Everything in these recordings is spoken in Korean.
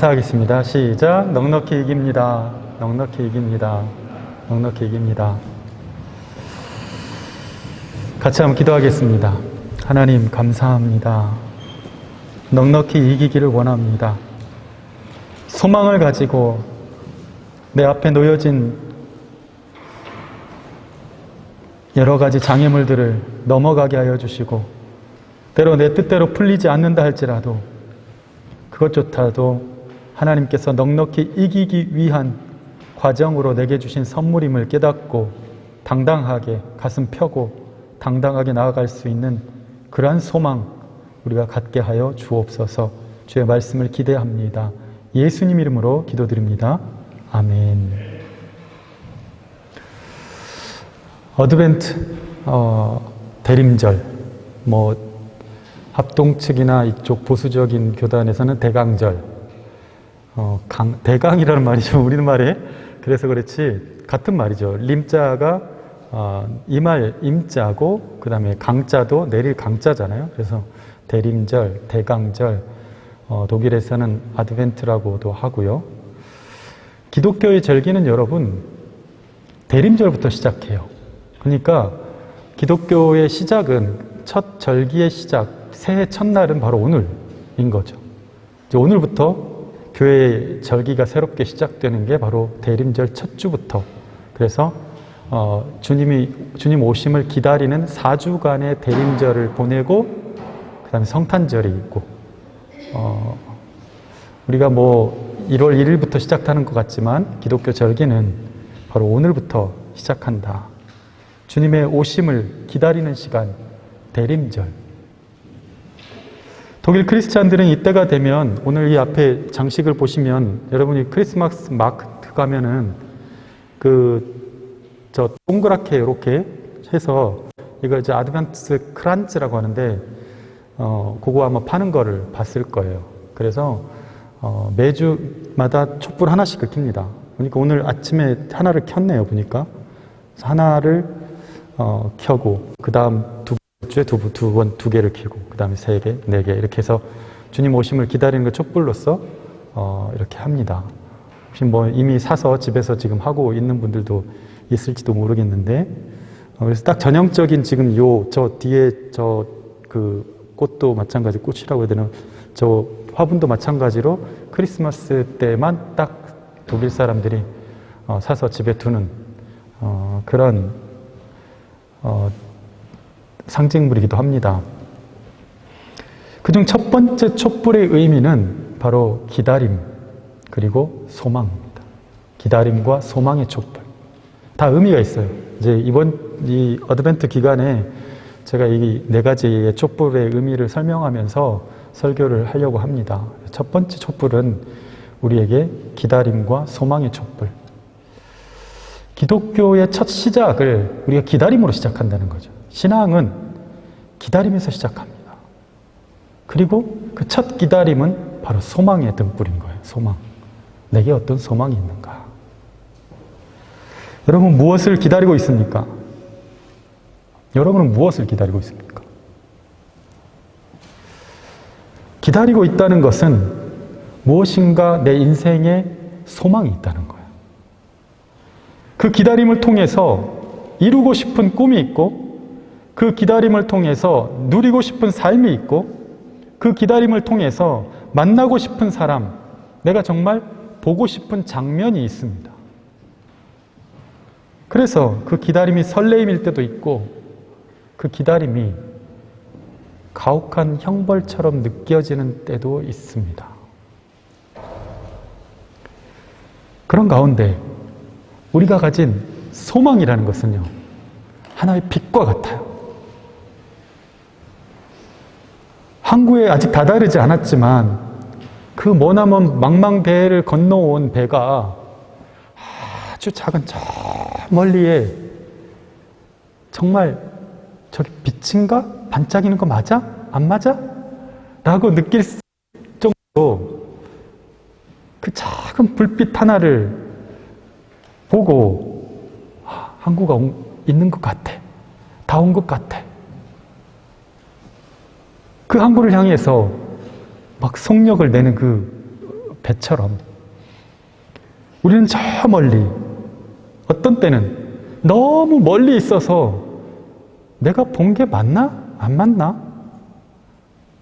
인사하겠습니다. 시작. 넉넉히 이깁니다. 넉넉히 이깁니다. 넉넉히 이깁니다. 같이 한번 기도하겠습니다. 하나님 감사합니다. 넉넉히 이기기를 원합니다. 소망을 가지고 내 앞에 놓여진 여러 가지 장애물들을 넘어가게 하여 주시고, 때로 내 뜻대로 풀리지 않는다 할지라도 그것조차도 하나님께서 넉넉히 이기기 위한 과정으로 내게 주신 선물임을 깨닫고 당당하게 가슴 펴고 당당하게 나아갈 수 있는 그러한 소망 우리가 갖게 하여 주옵소서. 주의 말씀을 기대합니다. 예수님 이름으로 기도드립니다. 아멘. 어드벤트 대림절, 합동 측이나 이쪽 보수적인 교단에서는 대강절, 대강이라는 말이죠. 우리는 말에 그래서 그렇지 같은 말이죠. 림자가 임할 임자고 그 다음에 강자도 내릴 강자잖아요. 그래서 대림절, 대강절, 독일에서는 아드벤트라고도 하고요. 기독교의 절기는 여러분 대림절부터 시작해요. 그러니까 기독교의 시작은 첫 절기의 시작, 새해 첫날은 바로 오늘인 거죠. 이제 오늘부터 교회의 절기가 새롭게 시작되는 게 바로 대림절 첫 주부터. 그래서 주님 오심을 기다리는 4주간의 대림절을 보내고 그 다음에 성탄절이 있고, 우리가 1월 1일부터 시작하는 것 같지만 기독교 절기는 바로 오늘부터 시작한다. 주님의 오심을 기다리는 시간, 대림절. 독일 크리스찬들은 이때가 되면, 오늘 이 앞에 장식을 보시면 여러분이 크리스마스 마트 가면은 동그랗게 이렇게 해서 이걸 이제 아드벤트 크란츠라고 하는데, 그거 아마 파는 거를 봤을 거예요. 그래서 매주마다 촛불 하나씩 킵니다. 그러니까 오늘 아침에 하나를 켰네요. 보니까 하나를 켜고 그 다음 두 주에 두 개를 켜고 그 다음에 3개, 4개 이렇게 해서 주님 오심을 기다리는 그 촛불로서 이렇게 합니다. 혹시 이미 사서 집에서 지금 하고 있는 분들도 있을지도 모르겠는데, 그래서 딱 전형적인 지금 저 뒤에 그 꽃도 마찬가지, 꽃이라고 해야 되나, 저 화분도 마찬가지로 크리스마스 때만 딱 독일 사람들이 사서 집에 두는 그런 상징물이기도 합니다. 그중 첫 번째 촛불의 의미는 바로 기다림 그리고 소망입니다. 기다림과 소망의 촛불. 다 의미가 있어요. 이제 이 어드벤트 기간에 제가 이 4가지의 촛불의 의미를 설명하면서 설교를 하려고 합니다. 첫 번째 촛불은 우리에게 기다림과 소망의 촛불. 기독교의 첫 시작을 우리가 기다림으로 시작한다는 거죠. 신앙은 기다림에서 시작합니다. 그리고 그 첫 기다림은 바로 소망의 등불인 거예요. 소망. 내게 어떤 소망이 있는가? 여러분 무엇을 기다리고 있습니까? 여러분은 무엇을 기다리고 있습니까? 기다리고 있다는 것은 무엇인가 내 인생에 소망이 있다는 거예요. 그 기다림을 통해서 이루고 싶은 꿈이 있고, 그 기다림을 통해서 누리고 싶은 삶이 있고, 그 기다림을 통해서 만나고 싶은 사람, 내가 정말 보고 싶은 장면이 있습니다. 그래서 그 기다림이 설레임일 때도 있고, 그 기다림이 가혹한 형벌처럼 느껴지는 때도 있습니다. 그런 가운데 우리가 가진 소망이라는 것은요, 하나의 빛과 같아요. 항구에 아직 다다르지 않았지만 그 머나먼 망망대해를 건너온 배가 아주 작은 저 멀리에 정말 저기 빛인가? 반짝이는 거 맞아? 안 맞아? 라고 느낄 정도로 그 작은 불빛 하나를 보고 항구가 있는 것 같아. 다 온 것 같아. 그 항구를 향해서 막 속력을 내는 그 배처럼 우리는 저 멀리, 어떤 때는 너무 멀리 있어서 내가 본 게 맞나? 안 맞나?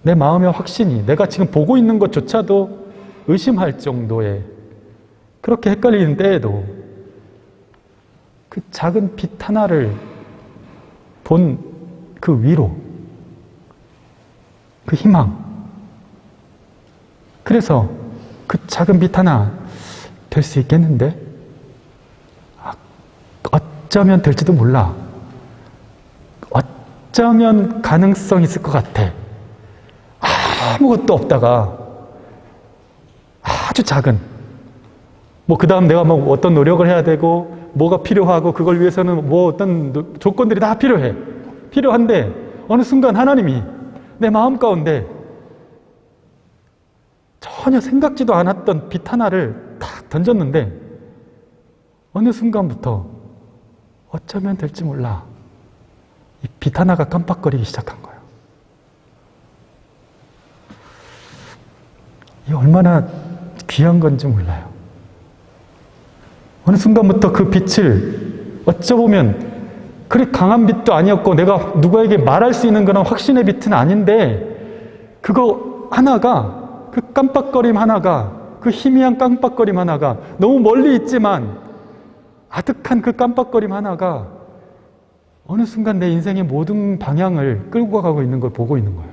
내 마음의 확신이, 내가 지금 보고 있는 것조차도 의심할 정도의, 그렇게 헷갈리는 때에도 그 작은 빛 하나를 본 그 위로, 그 희망, 그래서 그 작은 빛 하나 될 수 있겠는데? 어쩌면 될지도 몰라. 어쩌면 가능성 있을 것 같아. 아무것도 없다가 아주 작은, 그 다음 내가 어떤 노력을 해야 되고 뭐가 필요하고 그걸 위해서는 어떤 조건들이 다 필요한데 어느 순간 하나님이 내 마음 가운데 전혀 생각지도 않았던 빛 하나를 탁 던졌는데 어느 순간부터 어쩌면 될지 몰라, 이 빛 하나가 깜빡거리기 시작한 거예요. 이게 얼마나 귀한 건지 몰라요. 어느 순간부터 그 빛을 어쩌보면 그리 강한 빛도 아니었고 내가 누구에게 말할 수 있는 그런 확신의 빛은 아닌데, 그거 하나가, 그 깜빡거림 하나가, 그 희미한 깜빡거림 하나가, 너무 멀리 있지만 아득한 그 깜빡거림 하나가 어느 순간 내 인생의 모든 방향을 끌고 가고 있는 걸 보고 있는 거예요.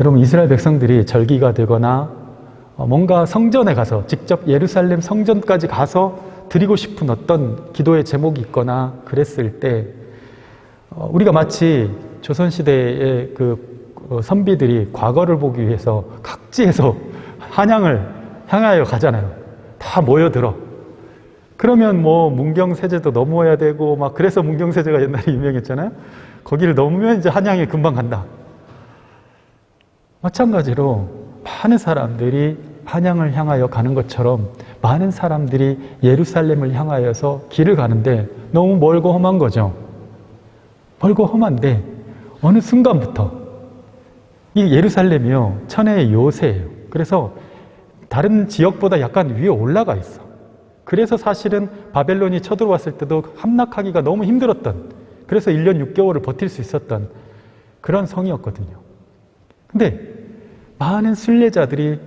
여러분, 이스라엘 백성들이 절기가 되거나 뭔가 성전에 가서 직접 예루살렘 성전까지 가서 드리고 싶은 어떤 기도의 제목이 있거나 그랬을 때 우리가 마치 조선시대의 그 선비들이 과거를 보기 위해서 각지에서 한양을 향하여 가잖아요. 다 모여들어. 그러면 문경세제도 넘어야 되고 그래서 문경세제가 옛날에 유명했잖아요. 거기를 넘으면 이제 한양에 금방 간다. 마찬가지로 많은 사람들이 한양을 향하여 가는 것처럼 많은 사람들이 예루살렘을 향하여서 길을 가는데 너무 멀고 험한 거죠. 멀고 험한데 어느 순간부터 이 예루살렘이요, 천혜의 요새예요. 그래서 다른 지역보다 약간 위에 올라가 있어. 그래서 사실은 바벨론이 쳐들어왔을 때도 함락하기가 너무 힘들었던, 그래서 1년 6개월을 버틸 수 있었던 그런 성이었거든요. 근데 많은 순례자들이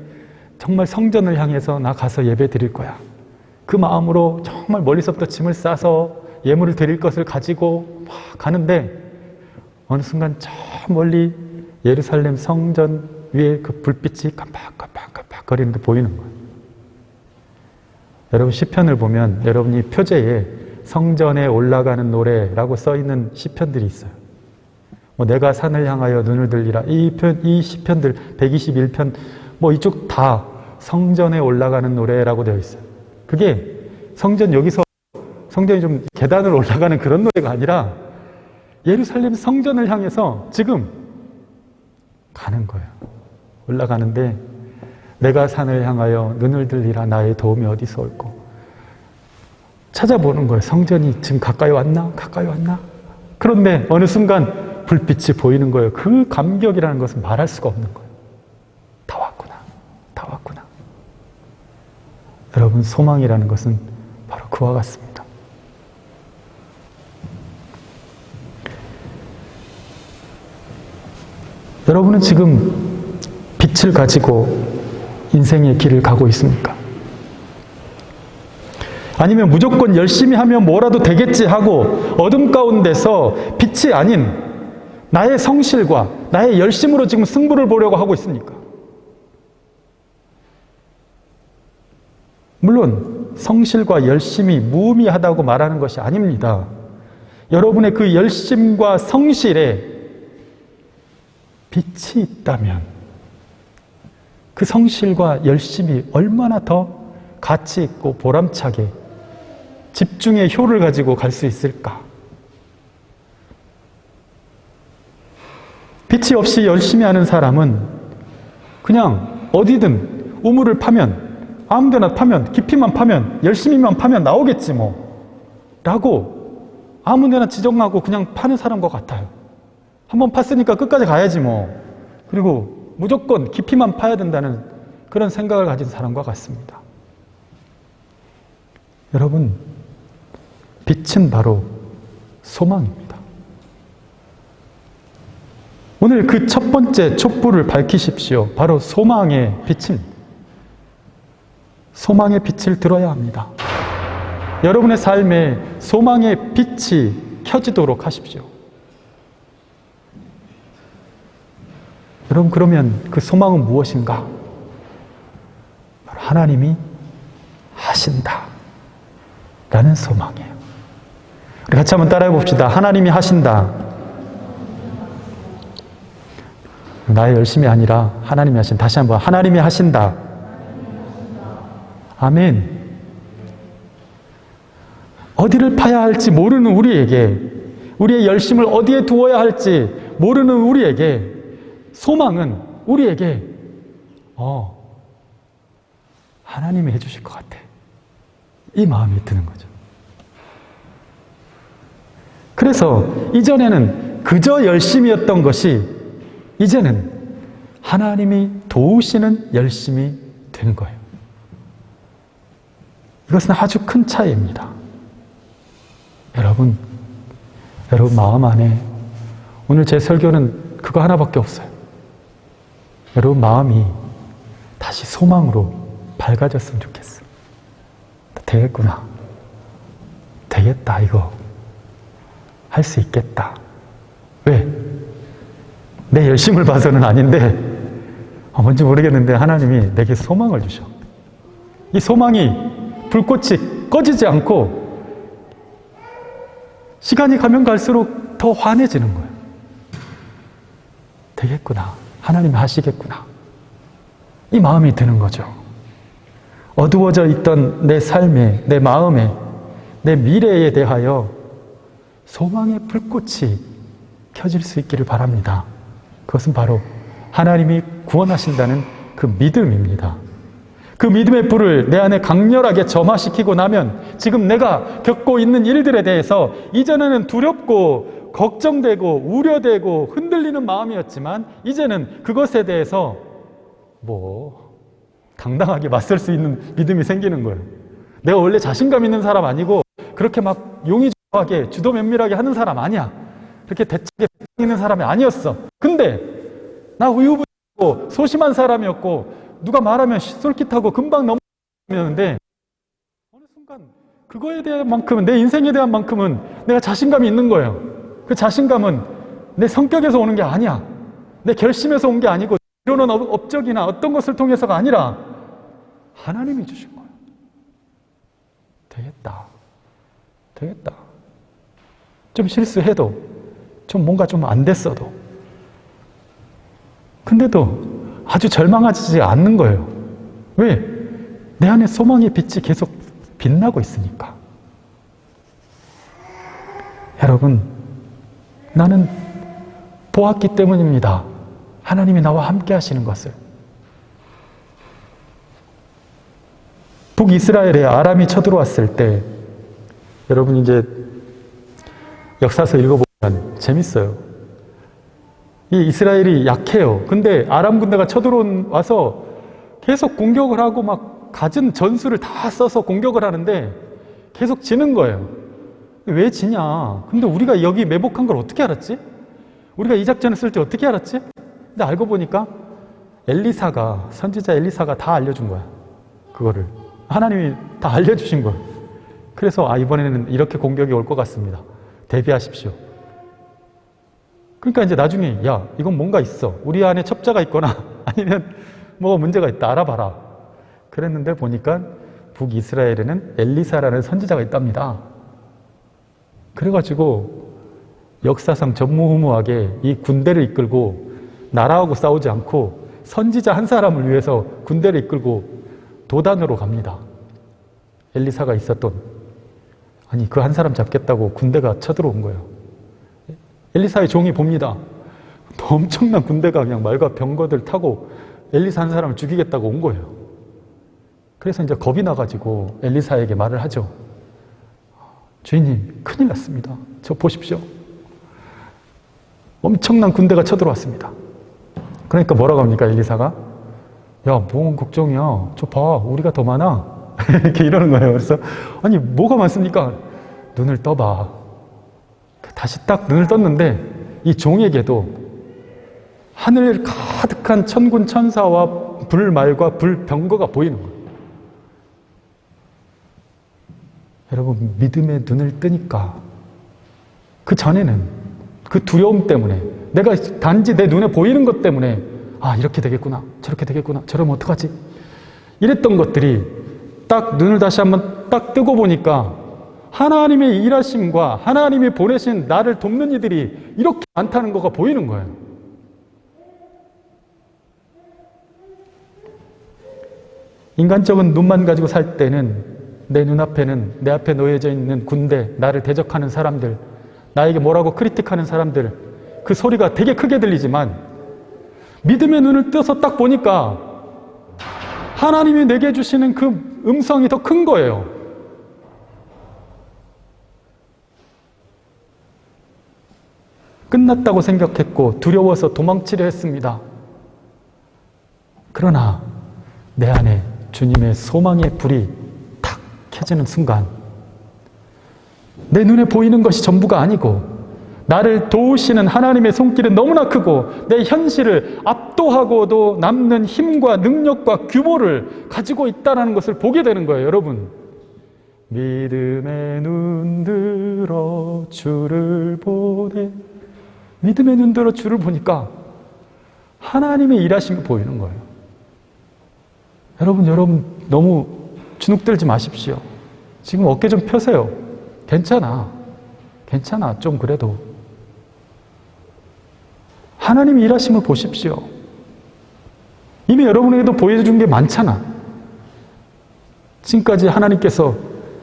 정말 성전을 향해서 나 가서 예배 드릴 거야, 그 마음으로 정말 멀리서부터 짐을 싸서 예물을 드릴 것을 가지고 막 가는데 어느 순간 저 멀리 예루살렘 성전 위에 그 불빛이 깜빡깜빡 거리는 게 보이는 거예요. 여러분, 시편을 보면 여러분이 표제에 성전에 올라가는 노래라고 써있는 시편들이 있어요. 내가 산을 향하여 눈을 들리라, 이 시편들 121편 이쪽 다 성전에 올라가는 노래라고 되어 있어요. 그게 여기서 성전이 좀 계단을 올라가는 그런 노래가 아니라 예루살렘 성전을 향해서 지금 가는 거예요. 올라가는데 내가 산을 향하여 눈을 들리라, 나의 도움이 어디서 올꼬. 찾아보는 거예요. 성전이 지금 가까이 왔나? 그런데 어느 순간 불빛이 보이는 거예요. 그 감격이라는 것은 말할 수가 없는 거예요. 다 왔구나. 여러분, 소망이라는 것은 바로 그와 같습니다. 여러분은 지금 빛을 가지고 인생의 길을 가고 있습니까? 아니면 무조건 열심히 하면 뭐라도 되겠지 하고 어둠 가운데서 빛이 아닌 나의 성실과 나의 열심으로 지금 승부를 보려고 하고 있습니까? 물론 성실과 열심이 무의미하다고 말하는 것이 아닙니다. 여러분의 그 열심과 성실에 빛이 있다면 그 성실과 열심이 얼마나 더 가치 있고 보람차게 집중의 효를 가지고 갈 수 있을까? 빛이 없이 열심히 하는 사람은 그냥 어디든 우물을 파면, 아무 데나 파면, 깊이만 파면, 열심히만 파면 나오겠지 라고 아무 데나 지정하고 그냥 파는 사람과 같아요. 한번 팠으니까 끝까지 가야지 뭐. 그리고 무조건 깊이만 파야 된다는 그런 생각을 가진 사람과 같습니다. 여러분, 빛은 바로 소망입니다. 오늘 그 첫 번째 촛불을 밝히십시오. 바로 소망의 빛입니다. 소망의 빛을 들어야 합니다. 여러분의 삶에 소망의 빛이 켜지도록 하십시오. 여러분, 그러면 그 소망은 무엇인가? 바로 하나님이 하신다 라는 소망이에요. 우리 같이 한번 따라해 봅시다. 하나님이 하신다. 나의 열심이 아니라 하나님이 하신다. 다시 한번 하나님이 하신다. 아멘. 어디를 파야 할지 모르는 우리에게, 우리의 열심을 어디에 두어야 할지 모르는 우리에게, 소망은 우리에게 하나님이 해주실 것 같아. 이 마음이 드는 거죠. 그래서 이전에는 그저 열심이었던 것이 이제는 하나님이 도우시는 열심이 된 거예요. 이것은 아주 큰 차이입니다. 여러분 마음 안에 오늘 제 설교는 그거 하나밖에 없어요. 여러분 마음이 다시 소망으로 밝아졌으면 좋겠어요. 되겠구나. 되겠다. 이거 할 수 있겠다. 왜? 내 열심을 봐서는 아닌데 뭔지 모르겠는데 하나님이 내게 소망을 주셔. 이 소망이 불꽃이 꺼지지 않고 시간이 가면 갈수록 더 환해지는 거예요. 되겠구나. 하나님이 하시겠구나. 이 마음이 드는 거죠. 어두워져 있던 내 삶에, 내 마음에, 내 미래에 대하여 소망의 불꽃이 켜질 수 있기를 바랍니다. 그것은 바로 하나님이 구원하신다는 그 믿음입니다. 그 믿음의 불을 내 안에 강렬하게 점화시키고 나면 지금 내가 겪고 있는 일들에 대해서 이전에는 두렵고 걱정되고 우려되고 흔들리는 마음이었지만 이제는 그것에 대해서 당당하게 맞설 수 있는 믿음이 생기는 거예요. 내가 원래 자신감 있는 사람 아니고 그렇게 막 용의조하게 주도 면밀하게 하는 사람 아니야. 그렇게 대책에 있는 사람이 아니었어. 근데 나 우유부단하고 소심한 사람이었고 누가 말하면 솔깃하고 금방 넘어가는데 어느 순간 그거에 대한 만큼은, 내 인생에 대한 만큼은 내가 자신감이 있는 거예요. 그 자신감은 내 성격에서 오는 게 아니야. 내 결심에서 온 게 아니고 이론은 업적이나 어떤 것을 통해서가 아니라 하나님이 주신 거예요. 되겠다. 좀 실수해도, 좀 뭔가 좀 안 됐어도, 근데도 아주 절망하지 않는 거예요. 왜? 내 안에 소망의 빛이 계속 빛나고 있으니까. 여러분, 나는 보았기 때문입니다. 하나님이 나와 함께 하시는 것을. 북이스라엘에 아람이 쳐들어왔을 때, 여러분 이제 역사서 읽어보면 재밌어요. 이 이스라엘이 약해요. 근데 아람 군대가 쳐들어와서 계속 공격을 하고 막 갖은 전술을 다 써서 공격을 하는데 계속 지는 거예요. 왜 지냐? 근데 우리가 여기 매복한 걸 어떻게 알았지? 우리가 이 작전을 쓸 때 어떻게 알았지? 근데 알고 보니까 선지자 엘리사가 다 알려준 거야. 그거를. 하나님이 다 알려주신 거예요. 그래서 이번에는 이렇게 공격이 올 것 같습니다. 대비하십시오. 그러니까 이제 나중에 이건 뭔가 있어. 우리 안에 첩자가 있거나 아니면 뭐가 문제가 있다. 알아봐라. 그랬는데 보니까 북이스라엘에는 엘리사라는 선지자가 있답니다. 그래가지고 역사상 전무후무하게 이 군대를 이끌고 나라하고 싸우지 않고 선지자 한 사람을 위해서 군대를 이끌고 도단으로 갑니다. 엘리사가 있었던, 그 한 사람 잡겠다고 군대가 쳐들어온 거예요. 엘리사의 종이 봅니다. 엄청난 군대가 그냥 말과 병거들 타고 엘리사 한 사람을 죽이겠다고 온 거예요. 그래서 이제 겁이 나가지고 엘리사에게 말을 하죠. 주인님, 큰일 났습니다. 저 보십시오. 엄청난 군대가 쳐들어왔습니다. 그러니까 뭐라고 합니까, 엘리사가? 야, 뭔 걱정이야. 저 봐, 우리가 더 많아. 이렇게 이러는 거예요. 그래서 아니, 뭐가 많습니까? 눈을 떠봐. 다시 딱 눈을 떴는데 이 종에게도 하늘 가득한 천군 천사와 불말과 불병거가 보이는 거예요. 여러분, 믿음의 눈을 뜨니까 그 전에는 그 두려움 때문에, 내가 단지 내 눈에 보이는 것 때문에 아, 이렇게 되겠구나, 저렇게 되겠구나, 저러면 어떡하지? 이랬던 것들이 딱 눈을 다시 한번 딱 뜨고 보니까 하나님의 일하심과 하나님이 보내신 나를 돕는 이들이 이렇게 많다는 거가 보이는 거예요. 인간적인 눈만 가지고 살 때는 내 눈앞에는, 내 앞에 놓여져 있는 군대, 나를 대적하는 사람들, 나에게 뭐라고 크리틱하는 사람들, 그 소리가 되게 크게 들리지만 믿음의 눈을 떠서 딱 보니까 하나님이 내게 주시는 그 음성이 더 큰 거예요. 끝났다고 생각했고 두려워서 도망치려 했습니다. 그러나 내 안에 주님의 소망의 불이 탁 켜지는 순간 내 눈에 보이는 것이 전부가 아니고 나를 도우시는 하나님의 손길은 너무나 크고 내 현실을 압도하고도 남는 힘과 능력과 규모를 가지고 있다는 것을 보게 되는 거예요, 여러분. 믿음의 눈 들어 주를 보내. 믿음의 눈 들어 주를 보니까 하나님의 일하심이 보이는 거예요. 여러분 너무 주눅들지 마십시오. 지금 어깨 좀 펴세요. 괜찮아. 좀 그래도. 하나님의 일하심을 보십시오. 이미 여러분에게도 보여준 게 많잖아. 지금까지 하나님께서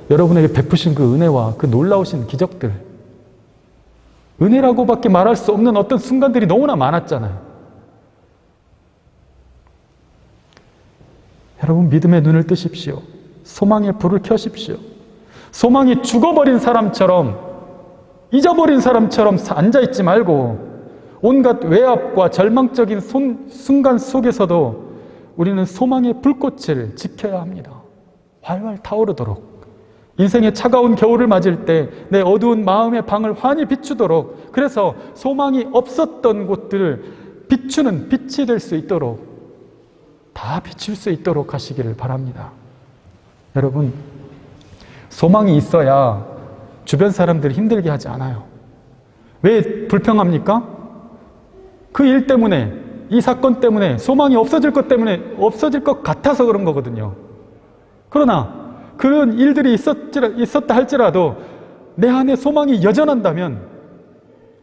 여러분에게 베푸신 그 은혜와 그 놀라우신 기적들, 은혜라고밖에 말할 수 없는 어떤 순간들이 너무나 많았잖아요. 여러분, 믿음의 눈을 뜨십시오. 소망의 불을 켜십시오. 소망이 죽어버린 사람처럼, 잊어버린 사람처럼 앉아있지 말고 온갖 외압과 절망적인 순간 속에서도 우리는 소망의 불꽃을 지켜야 합니다. 활활 타오르도록. 인생의 차가운 겨울을 맞을 때 내 어두운 마음의 방을 환히 비추도록, 그래서 소망이 없었던 곳들을 비추는 빛이 될 수 있도록, 다 비출 수 있도록 하시기를 바랍니다. 여러분, 소망이 있어야 주변 사람들이 힘들게 하지 않아요. 왜 불평합니까? 그 일 때문에, 이 사건 때문에, 소망이 없어질 것 때문에, 없어질 것 같아서 그런 거거든요. 그러나 그런 일들이 있었다 할지라도 내 안에 소망이 여전한다면,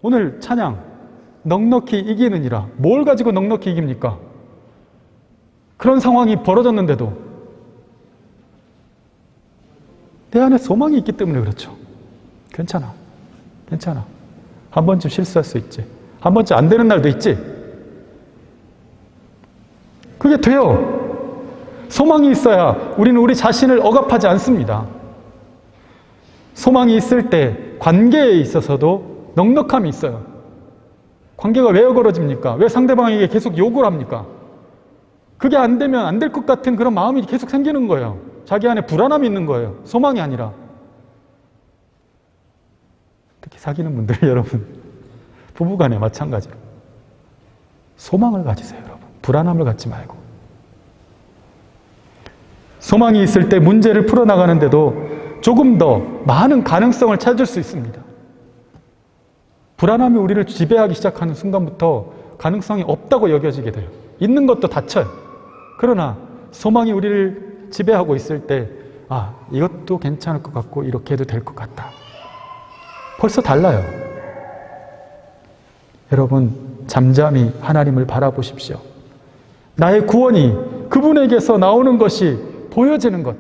오늘 찬양 넉넉히 이기느니라, 뭘 가지고 넉넉히 이깁니까? 그런 상황이 벌어졌는데도 내 안에 소망이 있기 때문에 그렇죠. 괜찮아. 한 번쯤 실수할 수 있지. 한 번쯤 안 되는 날도 있지. 그게 돼요. 소망이 있어야 우리는 우리 자신을 억압하지 않습니다. 소망이 있을 때 관계에 있어서도 넉넉함이 있어요. 관계가 왜 어그러집니까? 왜 상대방에게 계속 욕을 합니까? 그게 안 되면 안 될 것 같은 그런 마음이 계속 생기는 거예요. 자기 안에 불안함이 있는 거예요. 소망이 아니라. 특히 사귀는 분들 여러분, 부부간에 마찬가지로 소망을 가지세요. 여러분, 불안함을 갖지 말고. 소망이 있을 때 문제를 풀어나가는데도 조금 더 많은 가능성을 찾을 수 있습니다. 불안함이 우리를 지배하기 시작하는 순간부터 가능성이 없다고 여겨지게 돼요. 있는 것도 다쳐요. 그러나 소망이 우리를 지배하고 있을 때, 아, 이것도 괜찮을 것 같고 이렇게 해도 될 것 같다. 벌써 달라요. 여러분, 잠잠히 하나님을 바라보십시오. 나의 구원이 그분에게서 나오는 것이 보여지는 것.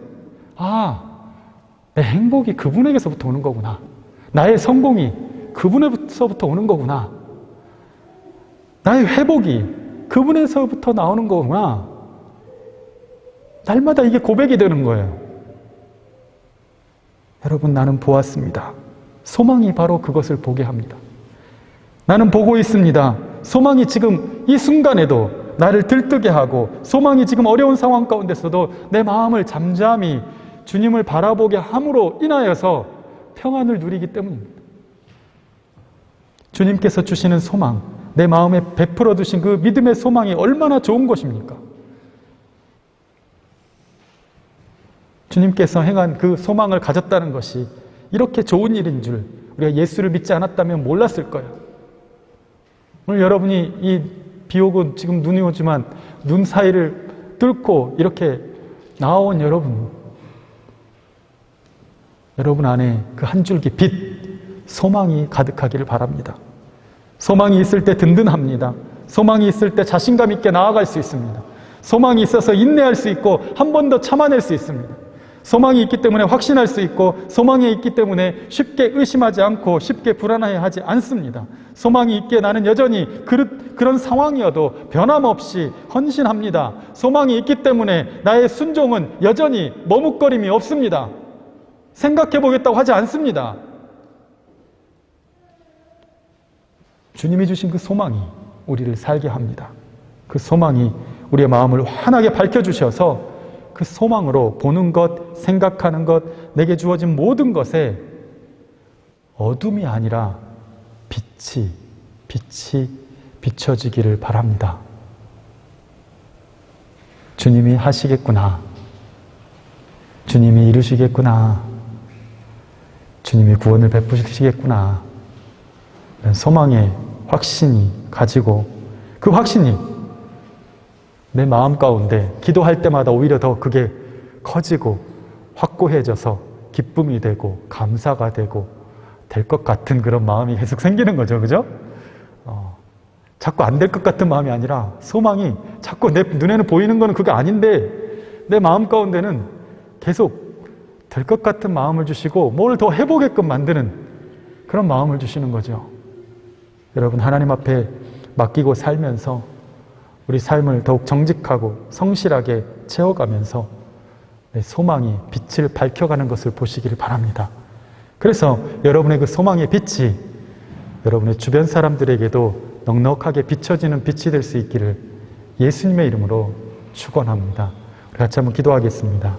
아, 내 행복이 그분에게서부터 오는 거구나. 나의 성공이 그분에서부터 오는 거구나. 나의 회복이 그분에서부터 나오는 거구나. 날마다 이게 고백이 되는 거예요. 여러분, 나는 보았습니다. 소망이 바로 그것을 보게 합니다. 나는 보고 있습니다. 소망이 지금 이 순간에도 나를 들뜨게 하고, 소망이 지금 어려운 상황 가운데서도 내 마음을 잠잠히 주님을 바라보게 함으로 인하여서 평안을 누리기 때문입니다. 주님께서 주시는 소망, 내 마음에 베풀어 두신 그 믿음의 소망이 얼마나 좋은 것입니까? 주님께서 행한 그 소망을 가졌다는 것이 이렇게 좋은 일인 줄 우리가 예수를 믿지 않았다면 몰랐을 거예요. 오늘 여러분이 이 비 오고 지금 눈이 오지만 눈 사이를 뚫고 이렇게 나온 여러분 안에 그 한 줄기 빛, 소망이 가득하기를 바랍니다. 소망이 있을 때 든든합니다. 소망이 있을 때 자신감 있게 나아갈 수 있습니다. 소망이 있어서 인내할 수 있고 한 번 더 참아낼 수 있습니다. 소망이 있기 때문에 확신할 수 있고, 소망이 있기 때문에 쉽게 의심하지 않고 쉽게 불안해하지 않습니다. 소망이 있기에 나는 여전히 그런 상황이어도 변함없이 헌신합니다. 소망이 있기 때문에 나의 순종은 여전히 머뭇거림이 없습니다. 생각해 보겠다고 하지 않습니다. 주님이 주신 그 소망이 우리를 살게 합니다. 그 소망이 우리의 마음을 환하게 밝혀주셔서 그 소망으로 보는 것, 생각하는 것, 내게 주어진 모든 것에 어둠이 아니라 빛이 비춰지기를 바랍니다. 주님이 하시겠구나. 주님이 이루시겠구나. 주님이 구원을 베푸시겠구나. 이런 소망의 확신이 가지고, 그 확신이 내 마음 가운데 기도할 때마다 오히려 더 그게 커지고 확고해져서 기쁨이 되고 감사가 되고 될 것 같은 그런 마음이 계속 생기는 거죠. 그죠? 자꾸 안 될 것 같은 마음이 아니라, 소망이 자꾸 내 눈에는 보이는 거는 그게 아닌데 내 마음 가운데는 계속 될 것 같은 마음을 주시고 뭘 더 해보게끔 만드는 그런 마음을 주시는 거죠. 여러분, 하나님 앞에 맡기고 살면서 우리 삶을 더욱 정직하고 성실하게 채워가면서 내 소망이 빛을 밝혀가는 것을 보시기를 바랍니다. 그래서 여러분의 그 소망의 빛이 여러분의 주변 사람들에게도 넉넉하게 비춰지는 빛이 될 수 있기를 예수님의 이름으로 축원합니다. 우리 같이 한번 기도하겠습니다.